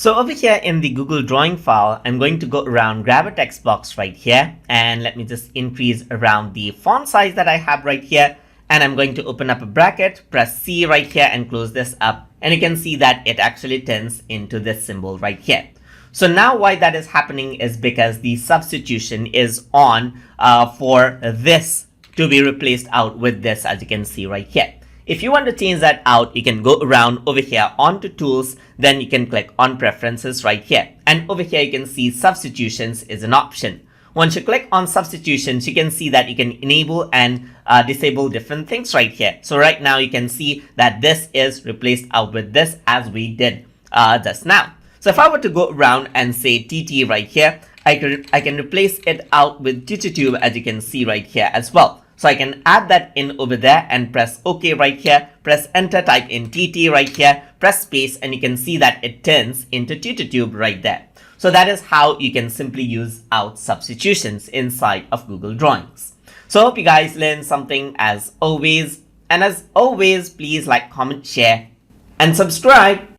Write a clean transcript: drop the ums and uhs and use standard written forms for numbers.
So over here in the Google Drawing file, I'm going to go around, grab a text box right here, and let me just increase around the font size that I have right here. And I'm going to open up a bracket, press C right here and close this up. And you can see that it actually turns into this symbol right here. So now why that is happening is because the substitution is on for this to be replaced out with this, as you can see right here. If you want to change that out, you can go around over here onto tools, then you can click on preferences right here. And over here you can see substitutions is an option. Once you click on substitutions, you can see that you can enable and disable different things right here. So right now you can see that this is replaced out with this as we did just now. So if I were to go around and say TT right here, I can replace it out with TutorTube, as you can see right here as well. So I can add that in over there and press OK right here, press enter, type in TT right here, press space, and you can see that it turns into TutorTube right there. So that is how you can simply use out substitutions inside of Google Drawings. So I hope you guys learned something as always. And as always, please like, comment, share, and subscribe.